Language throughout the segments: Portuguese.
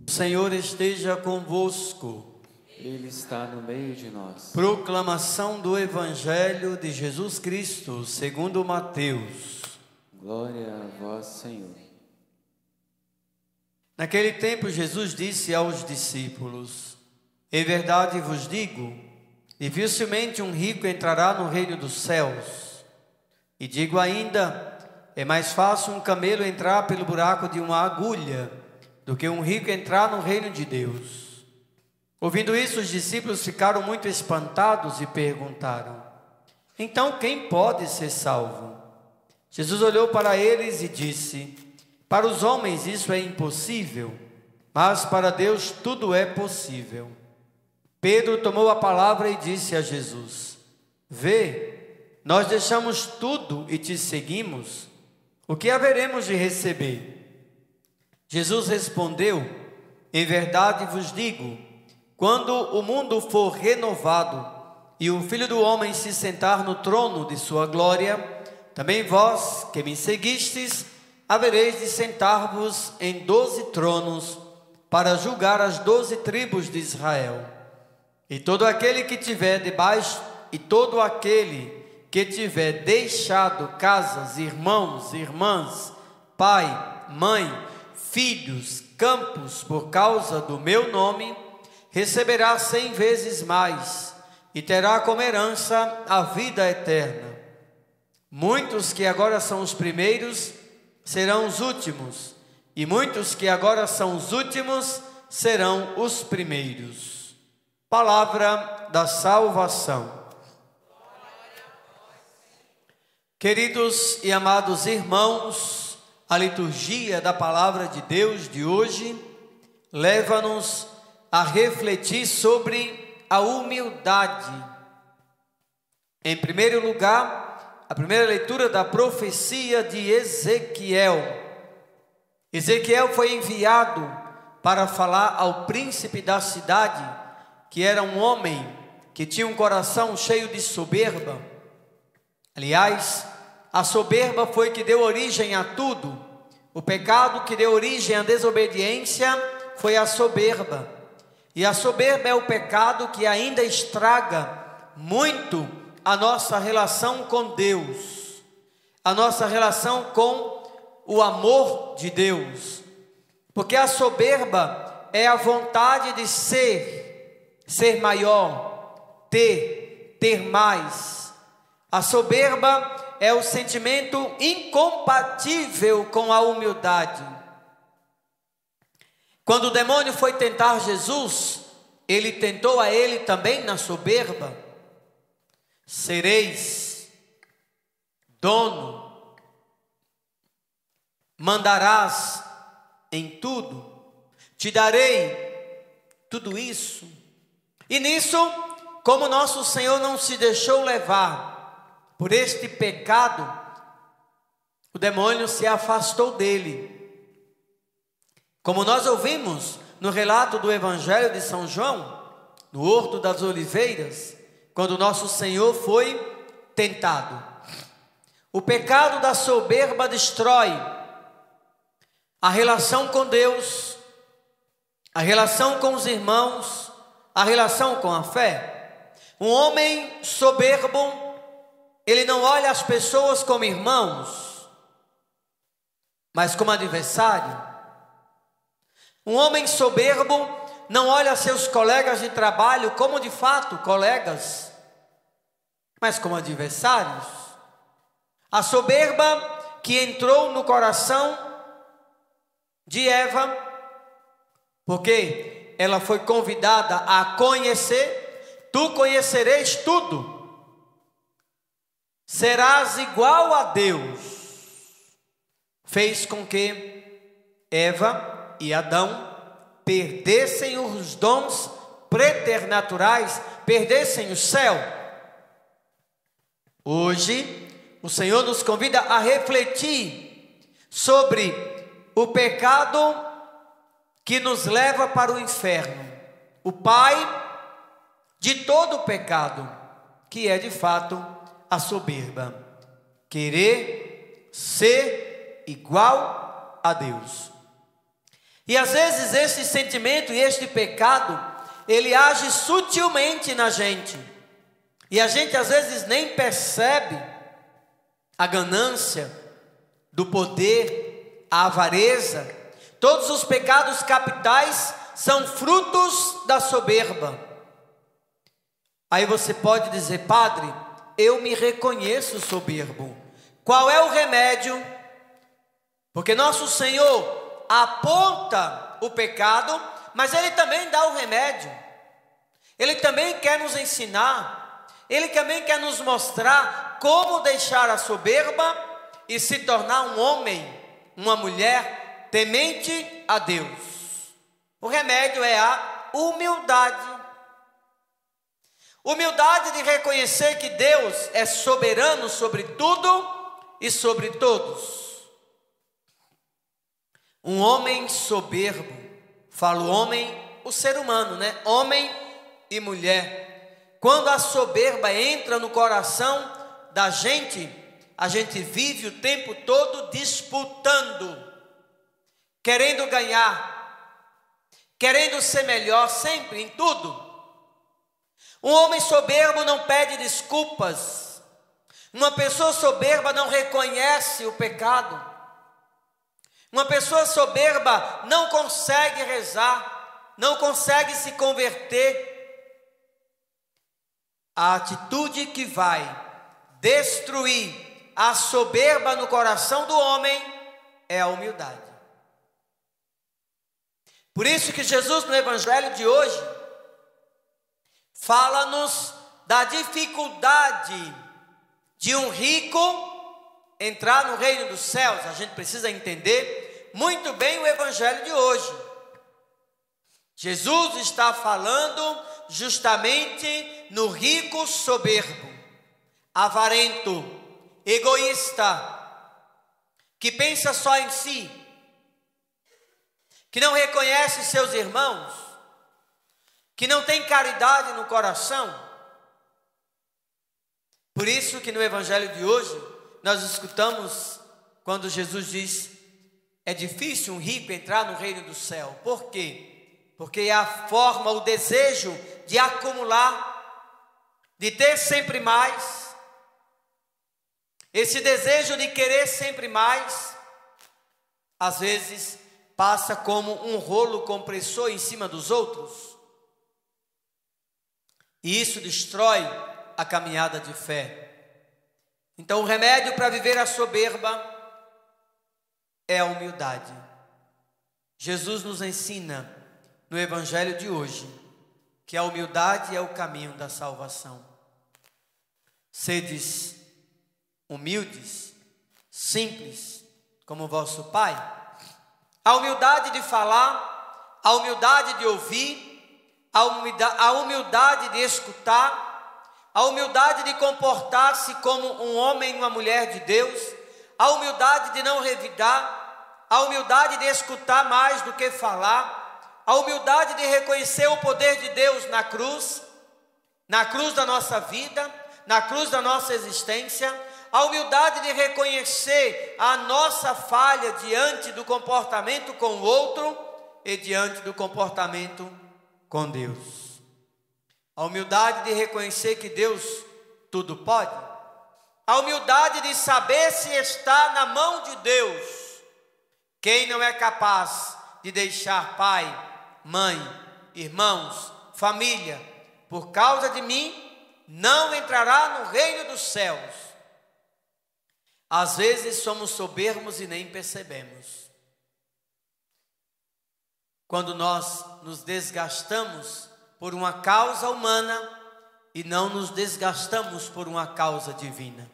O Senhor esteja convosco. Ele está no meio de nós. Proclamação do Evangelho de Jesus Cristo, segundo Mateus. Glória a vós, Senhor. Naquele tempo, Jesus disse aos discípulos: em verdade vos digo, dificilmente um rico entrará no reino dos céus. E digo ainda, é mais fácil um camelo entrar pelo buraco de uma agulha do que um rico entrar no reino de Deus. Ouvindo isso, os discípulos ficaram muito espantados e perguntaram: então quem pode ser salvo? Jesus olhou para eles e disse: para os homens isso é impossível, mas para Deus tudo é possível. Pedro tomou a palavra e disse a Jesus: vê, nós deixamos tudo e te seguimos. O que haveremos de receber? Jesus respondeu: em verdade vos digo, quando o mundo for renovado e o Filho do Homem se sentar no trono de sua glória, também vós que me seguistes, havereis de sentar-vos em 12 tronos para julgar as 12 tribos de Israel. E todo aquele que tiver deixado casas, irmãos, irmãs, pai, mãe, filhos, campos, por causa do meu nome, receberá 100 vezes mais e terá como herança a vida eterna. Muitos que agora são os primeiros serão os últimos, e muitos que agora são os últimos serão os primeiros. Palavra da salvação. Queridos e amados irmãos, a liturgia da palavra de Deus de hoje leva-nos a refletir sobre a humildade. Em primeiro lugar, a primeira leitura da profecia de Ezequiel. Ezequiel foi enviado para falar ao príncipe da cidade, que era um homem que tinha um coração cheio de soberba. Aliás, a soberba foi que deu origem a tudo. O pecado que deu origem à desobediência foi a soberba. E a soberba é o pecado que ainda estraga muito a nossa relação com Deus, a nossa relação com o amor de Deus. Porque a soberba é a vontade de ser maior, ter mais. A soberba é o sentimento incompatível com a humildade. Quando o demônio foi tentar Jesus, ele tentou a ele também na soberba. Sereis dono, mandarás em tudo, te darei tudo isso. E nisso, como nosso Senhor não se deixou levar por este pecado, o demônio se afastou dele. Como nós ouvimos no relato do Evangelho de São João, no Horto das Oliveiras, quando nosso Senhor foi tentado. O pecado da soberba destrói a relação com Deus, a relação com os irmãos, a relação com a fé. Um homem soberbo, ele não olha as pessoas como irmãos, mas como adversário. Um homem soberbo não olha seus colegas de trabalho como de fato colegas, mas como adversários. A soberba que entrou no coração de Eva, porque ela foi convidada a conhecer, tu conhecereis tudo, serás igual a Deus, fez com que Eva e Adão perdessem os dons preternaturais, perdessem o céu. Hoje, o Senhor nos convida a refletir sobre o pecado que nos leva para o inferno, o pai de todo o pecado, que é de fato a soberba, querer ser igual a Deus. E às vezes este sentimento e este pecado, ele age sutilmente na gente. E a gente às vezes nem percebe a ganância, do poder, a avareza. Todos os pecados capitais são frutos da soberba. Aí você pode dizer: padre, eu me reconheço soberbo. Qual é o remédio? Porque nosso Senhor aponta o pecado, mas Ele também dá o remédio. Ele também quer nos ensinar, Ele também quer nos mostrar como deixar a soberba e se tornar um homem, uma mulher temente a Deus. O remédio é a humildade. Humildade de reconhecer que Deus é soberano sobre tudo e sobre todos. Um homem soberbo, falo homem, o ser humano, né? Homem e mulher. Quando a soberba entra no coração da gente, a gente vive o tempo todo disputando, querendo ganhar, querendo ser melhor sempre em tudo. Um homem soberbo não pede desculpas. Uma pessoa soberba não reconhece o pecado. Uma pessoa soberba não consegue rezar, não consegue se converter. A atitude que vai destruir a soberba no coração do homem é a humildade. Por isso que Jesus, no Evangelho de hoje, fala-nos da dificuldade de um rico entrar no reino dos céus. A gente precisa entender muito bem o Evangelho de hoje. Jesus está falando justamente no rico soberbo, avarento, egoísta, que pensa só em si, que não reconhece seus irmãos, que não tem caridade no coração. Por isso que no Evangelho de hoje, nós escutamos quando Jesus diz: é difícil um rico entrar no reino do céu. Por quê? Porque é a forma, o desejo de acumular, de ter sempre mais. Esse desejo de querer sempre mais, às vezes passa como um rolo compressor em cima dos outros. E isso destrói a caminhada de fé. Então o remédio para viver a soberba é a humildade. Jesus nos ensina no Evangelho de hoje que a humildade é o caminho da salvação. Sedes humildes, simples, como vosso Pai. A humildade de falar, a humildade de ouvir, a humildade de escutar, a humildade de comportar-se como um homem e uma mulher de Deus, a humildade de não revidar, a humildade de escutar mais do que falar, a humildade de reconhecer o poder de Deus na cruz da nossa vida, na cruz da nossa existência, a humildade de reconhecer a nossa falha diante do comportamento com o outro e diante do comportamento com Deus. A humildade de reconhecer que Deus tudo pode. A humildade de saber se está na mão de Deus. Quem não é capaz de deixar pai, mãe, irmãos, família, por causa de mim, não entrará no reino dos céus. Às vezes somos soberbos e nem percebemos. Quando nós nos desgastamos por uma causa humana e não nos desgastamos por uma causa divina.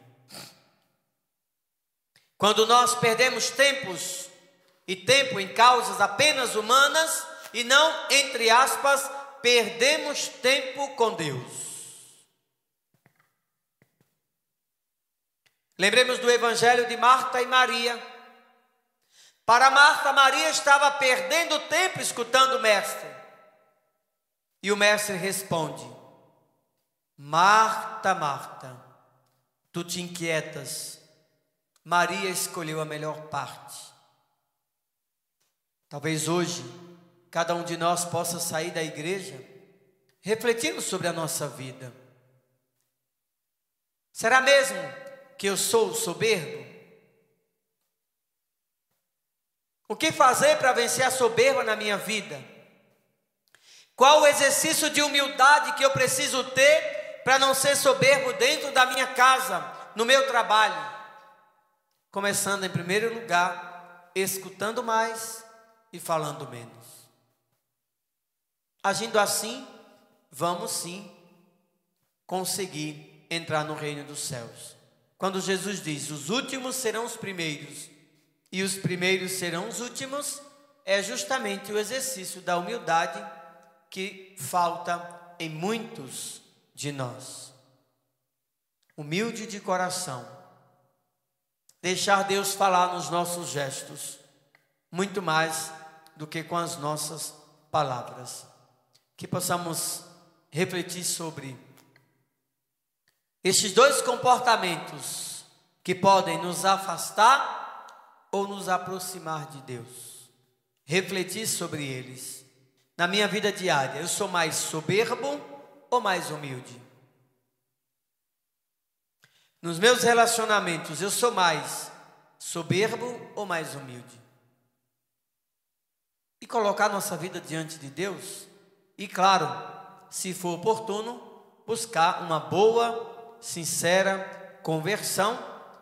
Quando nós perdemos tempo em causas apenas humanas e não, entre aspas, perdemos tempo com Deus. Lembremos do Evangelho de Marta e Maria. Para Marta, Maria estava perdendo tempo escutando o Mestre. E o Mestre responde: Marta, Marta, tu te inquietas Maria escolheu a melhor parte. Talvez hoje, cada um de nós possa sair da igreja refletindo sobre a nossa vida. Será mesmo que eu sou soberbo? O que fazer para vencer a soberba na minha vida? Qual o exercício de humildade que eu preciso ter para não ser soberbo dentro da minha casa, no meu trabalho? Começando em primeiro lugar, escutando mais e falando menos. Agindo assim, vamos sim conseguir entrar no reino dos céus. Quando Jesus diz, os últimos serão os primeiros e os primeiros serão os últimos, é justamente o exercício da humildade que falta em muitos de nós. Humilde de coração, deixar Deus falar nos nossos gestos, muito mais do que com as nossas palavras. Que possamos refletir sobre estes dois comportamentos que podem nos afastar ou nos aproximar de Deus. Refletir sobre eles. Na minha vida diária, eu sou mais soberbo ou mais humilde? Nos meus relacionamentos, eu sou mais soberbo ou mais humilde? E colocar nossa vida diante de Deus. E claro, se for oportuno, buscar uma boa, sincera conversão,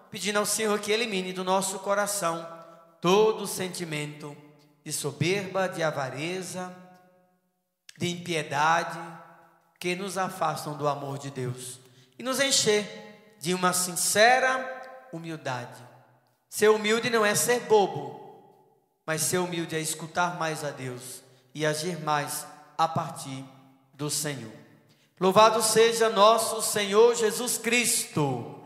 pedindo ao Senhor que elimine do nosso coração todo sentimento de soberba, de avareza, de impiedade, que nos afastam do amor de Deus. E nos encher de uma sincera humildade. Ser humilde não é ser bobo, mas ser humilde é escutar mais a Deus e agir mais a partir do Senhor. Louvado seja nosso Senhor Jesus Cristo.